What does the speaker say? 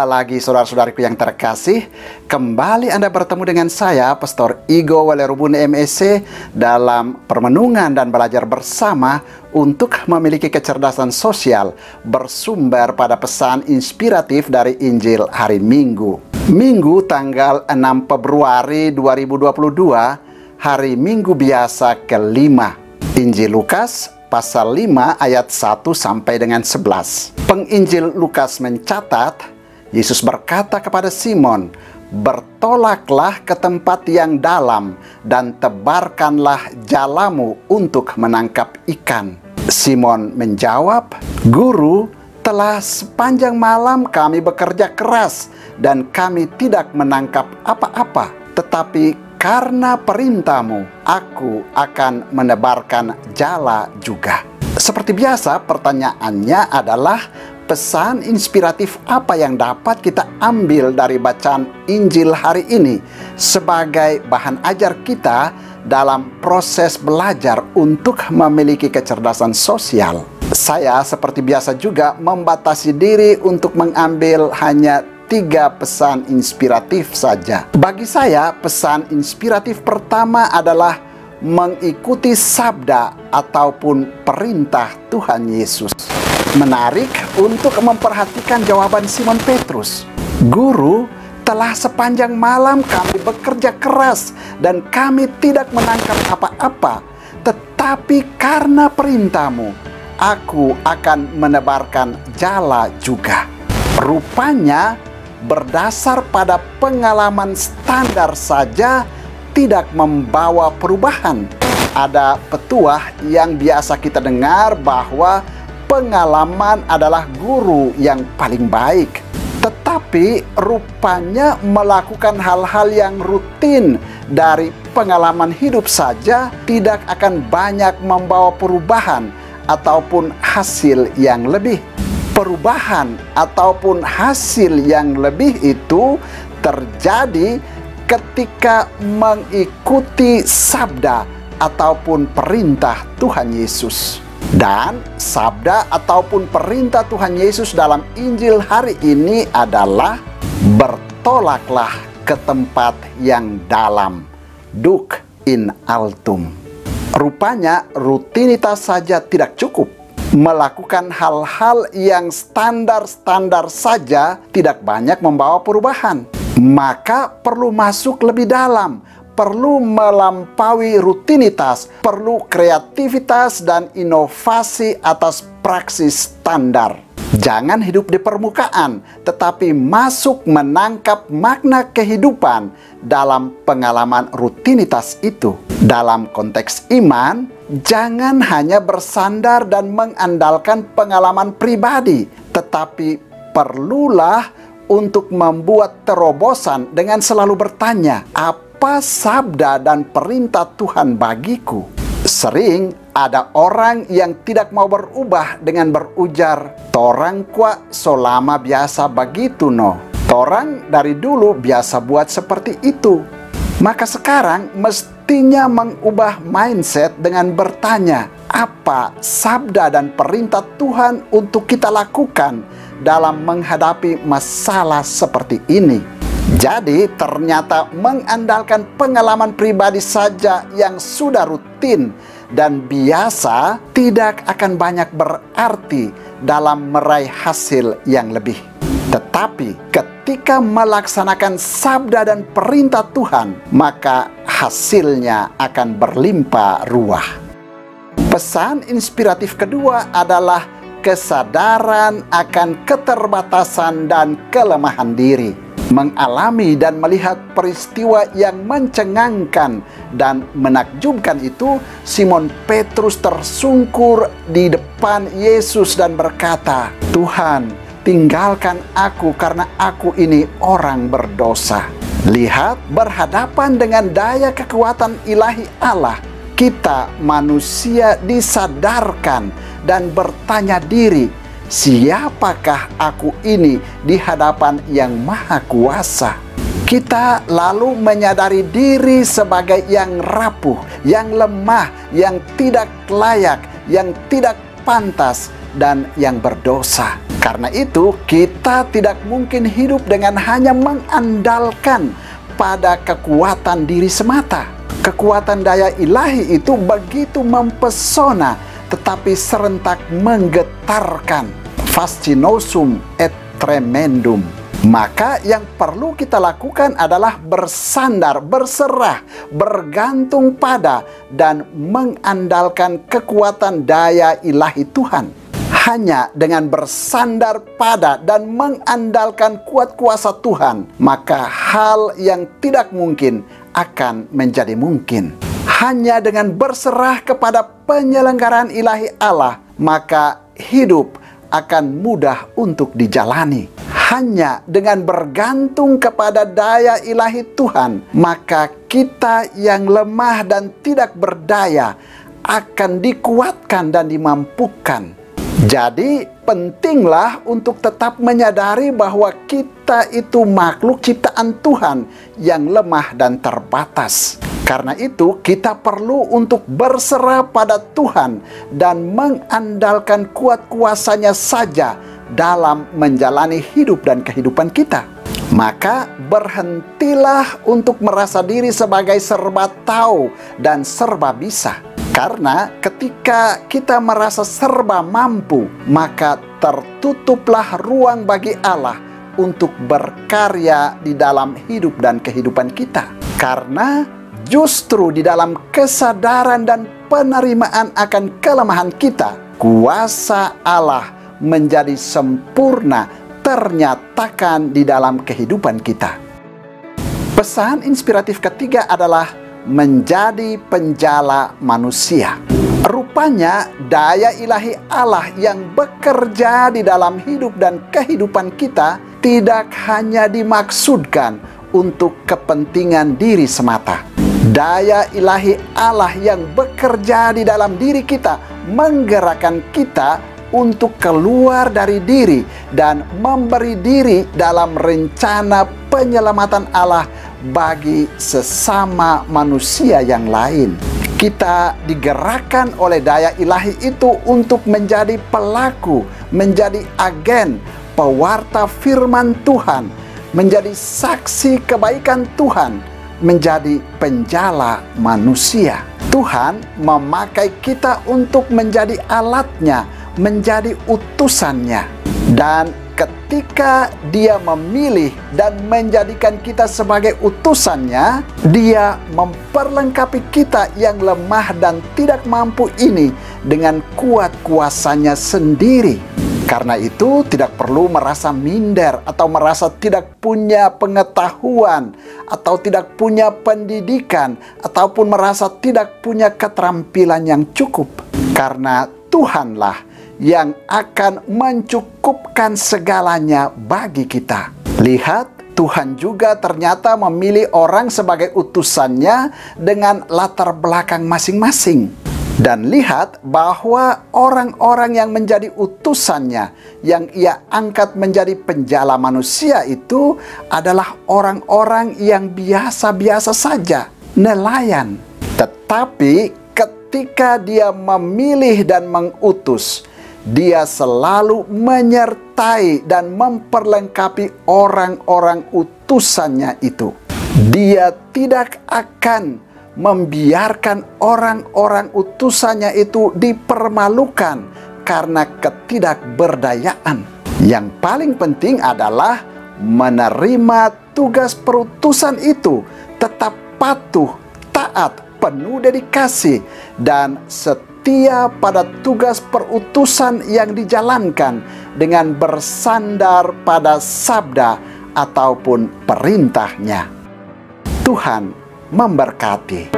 lagi saudara-saudariku yang terkasih. Kembali Anda bertemu dengan saya, Pastor Igo Walerubun MSc, dalam permenungan dan belajar bersama untuk memiliki kecerdasan sosial bersumber pada pesan inspiratif dari Injil hari Minggu. Minggu tanggal 6 Februari 2022, hari Minggu biasa kelima. Injil Lukas pasal 5 ayat 1 sampai dengan 11. Penginjil Lukas mencatat, Yesus berkata kepada Simon, "Bertolaklah ke tempat yang dalam dan tebarkanlah jalamu untuk menangkap ikan." Simon menjawab, "Guru, telah sepanjang malam kami bekerja keras dan kami tidak menangkap apa-apa. Tetapi karena perintahmu, aku akan menebarkan jala juga." Seperti biasa, pertanyaannya adalah, pesan inspiratif apa yang dapat kita ambil dari bacaan Injil hari ini sebagai bahan ajar kita dalam proses belajar untuk memiliki kecerdasan sosial? Saya seperti biasa juga membatasi diri untuk mengambil hanya 3 pesan inspiratif saja. Bagi saya, pesan inspiratif pertama adalah mengikuti sabda ataupun perintah Tuhan Yesus. Menarik untuk memperhatikan jawaban Simon Petrus. "Guru, telah sepanjang malam kami bekerja keras dan kami tidak menangkap apa-apa. Tetapi karena perintahmu, aku akan menebarkan jala juga." Rupanya, berdasar pada pengalaman standar saja tidak membawa perubahan. Ada petuah yang biasa kita dengar bahwa pengalaman adalah guru yang paling baik. Tetapi rupanya melakukan hal-hal yang rutin dari pengalaman hidup saja tidak akan banyak membawa perubahan ataupun hasil yang lebih. Perubahan ataupun hasil yang lebih itu terjadi ketika mengikuti sabda ataupun perintah Tuhan Yesus. Dan sabda ataupun perintah Tuhan Yesus dalam Injil hari ini adalah, bertolaklah ke tempat yang dalam, duc in altum. Rupanya rutinitas saja tidak cukup. Melakukan hal-hal yang standar-standar saja tidak banyak membawa perubahan. Maka perlu masuk lebih dalam, perlu melampaui rutinitas, perlu kreativitas dan inovasi atas praksis standar. Jangan hidup di permukaan, tetapi masuk menangkap makna kehidupan dalam pengalaman rutinitas itu. Dalam konteks iman, jangan hanya bersandar dan mengandalkan pengalaman pribadi, tetapi perlulah untuk membuat terobosan dengan selalu bertanya, apa sabda dan perintah Tuhan bagiku? Sering ada orang yang tidak mau berubah dengan berujar, "Torang kwa solama biasa begitu no." Torang dari dulu biasa buat seperti itu. Maka sekarang mestinya mengubah mindset dengan bertanya, apa sabda dan perintah Tuhan untuk kita lakukan dalam menghadapi masalah seperti ini? Jadi ternyata mengandalkan pengalaman pribadi saja yang sudah rutin dan biasa tidak akan banyak berarti dalam meraih hasil yang lebih. Tetapi ketika melaksanakan sabda dan perintah Tuhan, maka hasilnya akan berlimpah ruah. Pesan inspiratif kedua adalah kesadaran akan keterbatasan dan kelemahan diri. Mengalami dan melihat peristiwa yang mencengangkan dan menakjubkan itu, Simon Petrus tersungkur di depan Yesus dan berkata, "Tuhan, tinggalkan aku karena aku ini orang berdosa." Lihat, berhadapan dengan daya kekuatan ilahi Allah, kita manusia disadarkan dan bertanya diri, siapakah aku ini di hadapan Yang Maha Kuasa? Kita lalu menyadari diri sebagai yang rapuh, yang lemah, yang tidak layak, yang tidak pantas, dan yang berdosa. Karena itu, kita tidak mungkin hidup dengan hanya mengandalkan pada kekuatan diri semata. Kekuatan daya ilahi itu begitu mempesona, tetapi serentak menggetarkan. Fascinosum et tremendum. Maka yang perlu kita lakukan adalah bersandar, berserah, bergantung pada, dan mengandalkan kekuatan daya ilahi Tuhan. Hanya dengan bersandar pada dan mengandalkan kuat kuasa Tuhan, maka hal yang tidak mungkin akan menjadi mungkin. Hanya dengan berserah kepada penyelenggaraan ilahi Allah, maka hidup akan mudah untuk dijalani. Hanya dengan bergantung kepada daya ilahi Tuhan, maka kita yang lemah dan tidak berdaya akan dikuatkan dan dimampukan. Jadi pentinglah untuk tetap menyadari bahwa kita itu makhluk ciptaan Tuhan yang lemah dan terbatas. Karena itu kita perlu untuk berserah pada Tuhan dan mengandalkan kuat kuasanya saja dalam menjalani hidup dan kehidupan kita. Maka berhentilah untuk merasa diri sebagai serba tahu dan serba bisa. Karena ketika kita merasa serba mampu, maka tertutuplah ruang bagi Allah untuk berkarya di dalam hidup dan kehidupan kita. Karena justru di dalam kesadaran dan penerimaan akan kelemahan kita, kuasa Allah menjadi sempurna ternyatakan di dalam kehidupan kita. Pesan inspiratif ketiga adalah menjadi penjala manusia. Rupanya daya ilahi Allah yang bekerja di dalam hidup dan kehidupan kita tidak hanya dimaksudkan untuk kepentingan diri semata. Daya ilahi Allah yang bekerja di dalam diri kita menggerakkan kita untuk keluar dari diri dan memberi diri dalam rencana penyelamatan Allah bagi sesama manusia yang lain. Kita digerakkan oleh daya ilahi itu untuk menjadi pelaku, menjadi agen, pewarta firman Tuhan, menjadi saksi kebaikan Tuhan, menjadi penjala manusia. Tuhan memakai kita untuk menjadi alatnya, menjadi utusannya. Dan ketika Dia memilih dan menjadikan kita sebagai utusannya, Dia memperlengkapi kita yang lemah dan tidak mampu ini dengan kuat kuasanya sendiri. Karena itu tidak perlu merasa minder atau merasa tidak punya pengetahuan atau tidak punya pendidikan ataupun merasa tidak punya keterampilan yang cukup. Karena Tuhanlah yang akan mencukupkan segalanya bagi kita. Lihat, Tuhan juga ternyata memilih orang sebagai utusannya dengan latar belakang masing-masing. Dan lihat bahwa orang-orang yang menjadi utusannya, yang Ia angkat menjadi penjala manusia itu adalah orang-orang yang biasa-biasa saja, nelayan. Tetapi ketika Dia memilih dan mengutus, Dia selalu menyertai dan memperlengkapi orang-orang utusannya itu. Dia tidak akan membiarkan orang-orang utusannya itu dipermalukan karena ketidakberdayaan. Yang paling penting adalah menerima tugas perutusan itu, tetap patuh, taat, penuh dedikasi, dan setia pada tugas perutusan yang dijalankan dengan bersandar pada sabda ataupun perintahnya. Tuhan memberkati.